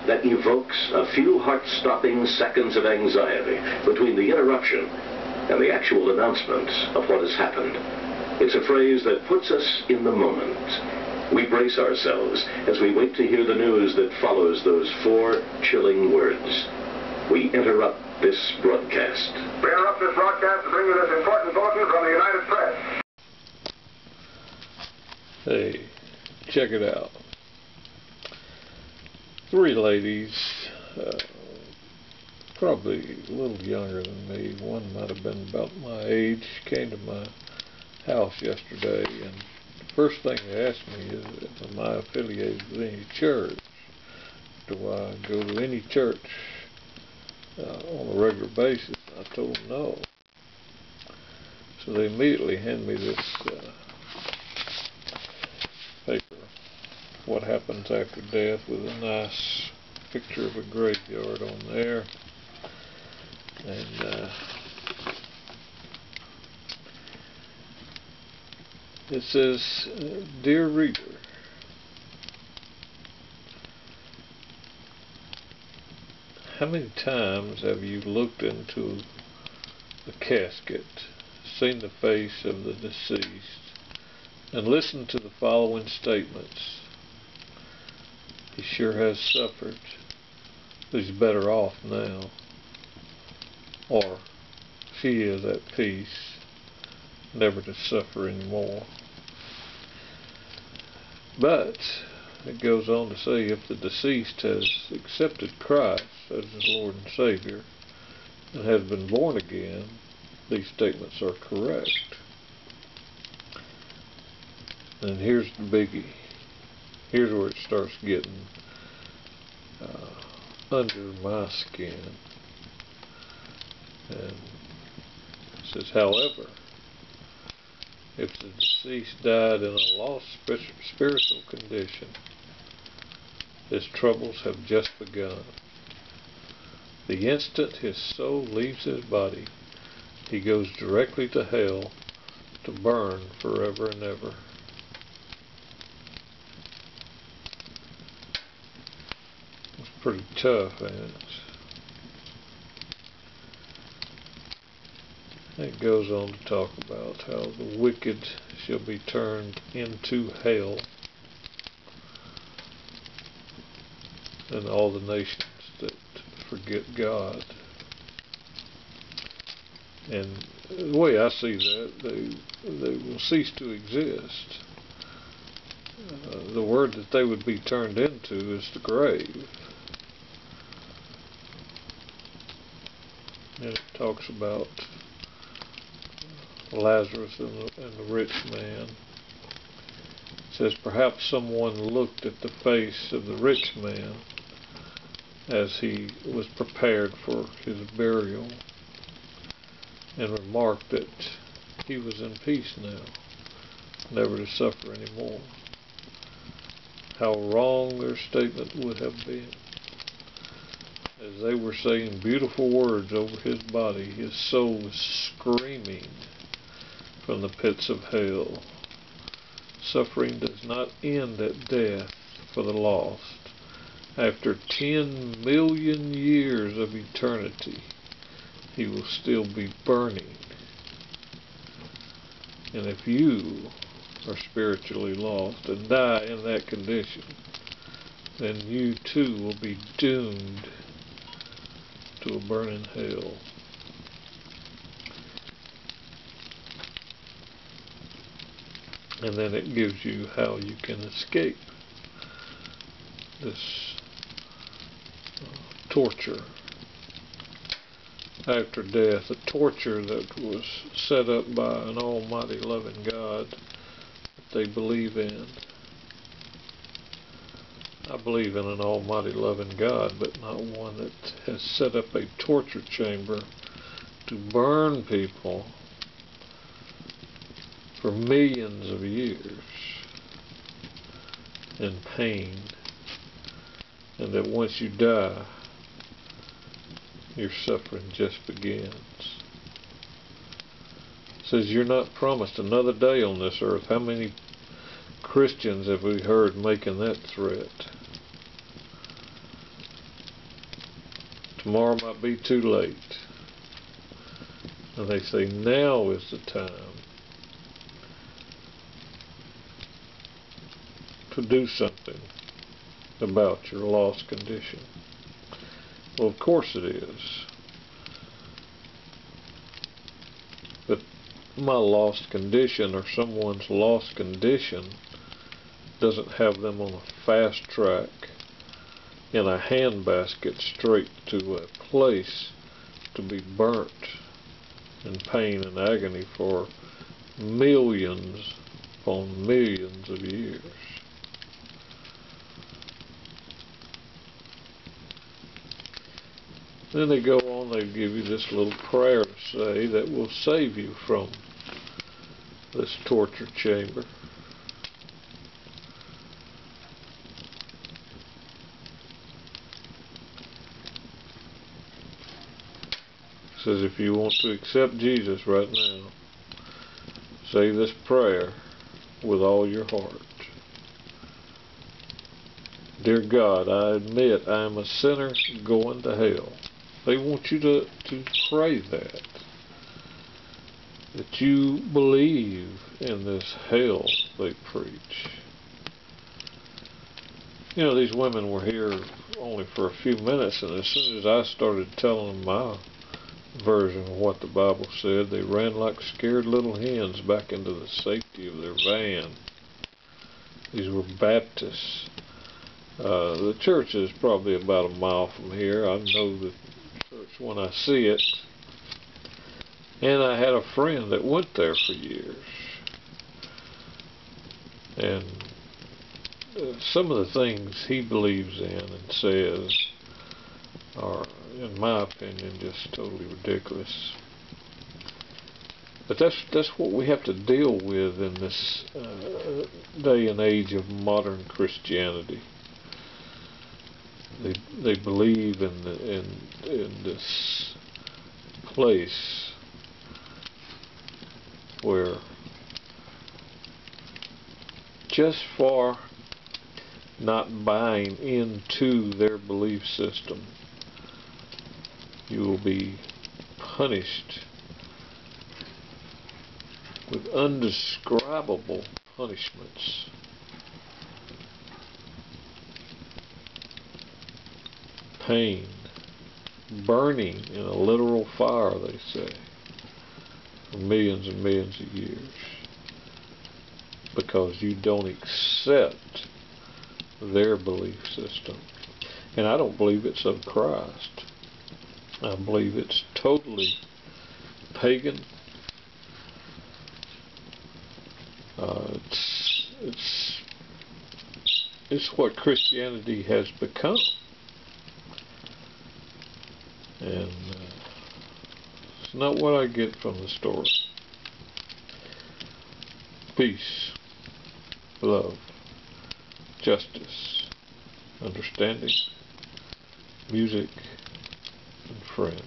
that evokes a few heart-stopping seconds of anxiety between the interruption and the actual announcement of what has happened. It's a phrase that puts us in the moment. We brace ourselves as we wait to hear the news that follows those 4 chilling words. We interrupt this broadcast. We interrupt this broadcast to bring you this important bulletin from the United Press. Hey, check it out. 3 ladies, probably a little younger than me. One might have been about my age. Came to my house yesterday, and the first thing they asked me is, am I affiliated with any church? Do I go to any church on a regular basis? I told them no. So they immediately hand me this paper, What Happens After Death, with a nice picture of a graveyard on there. And it says, Dear Reader, how many times have you looked into the casket, seen the face of the deceased, and listened to the following statements? He sure has suffered, but he's better off now. Or, she is at peace, never to suffer anymore. But it goes on to say, if the deceased has accepted Christ as his Lord and Savior and has been born again, these statements are correct. And here's the biggie. Here's where it starts getting under my skin. And it says, however, if the deceased died in a lost spiritual condition, his troubles have just begun. The instant his soul leaves his body, he goes directly to hell to burn forever and ever. It's pretty tough, ain't it? It goes on to talk about how the wicked shall be turned into hell, and all the nations that forget God. And the way I see that, they will cease to exist. The word that they would be turned into is the grave. And it talks about Lazarus and the rich man. It says, perhaps someone looked at the face of the rich man as he was prepared for his burial and remarked that he was in peace now, never to suffer anymore. How wrong their statement would have been. As they were saying beautiful words over his body, his soul was screaming from the pits of hell. Suffering does not end at death for the lost. After 10 million years of eternity, he will still be burning. And if you are spiritually lost and die in that condition, then you too will be doomed to a burning hell. And then it gives you how you can escape this torture after death, a torture that was set up by an almighty loving God that they believe in. I believe in an almighty loving God, but not one that has set up a torture chamber to burn people for millions of years in pain, and that once you die, your suffering just begins. It says you're not promised another day on this earth. How many Christians have we heard making that threat? tomorrow might be too late. And they say now is the time to do something about your lost condition. Well, of course it is. But my lost condition, or someone's lost condition, doesn't have them on a fast track in a handbasket straight to a place to be burnt in pain and agony for millions upon millions of years. Then they go on, they give you this little prayer to say that will save you from this torture chamber. It says if you want to accept Jesus right now, say this prayer with all your heart. Dear God, I admit I am a sinner going to hell. They want you to pray that you believe in this hell they preach. You know, these women were here only for a few minutes, and as soon as I started telling them my version of what the Bible said, they ran like scared little hens back into the safety of their van. These were Baptists. The church is probably about a mile from here. I know the church when I see it. And I had a friend that went there for years. And some of the things he believes in and says are, in my opinion, just totally ridiculous. But that's what we have to deal with in this day and age of modern Christianity. They believe in this place where just for not buying into their belief system, you will be punished with undescribable punishments. Pain, burning in a literal fire, they say, for millions and millions of years, because you don't accept their belief system. And I don't believe it's of Christ. I believe it's totally pagan. It's what Christianity has become. And it's not what I get from the story. Peace, love, justice, understanding, music, and friends.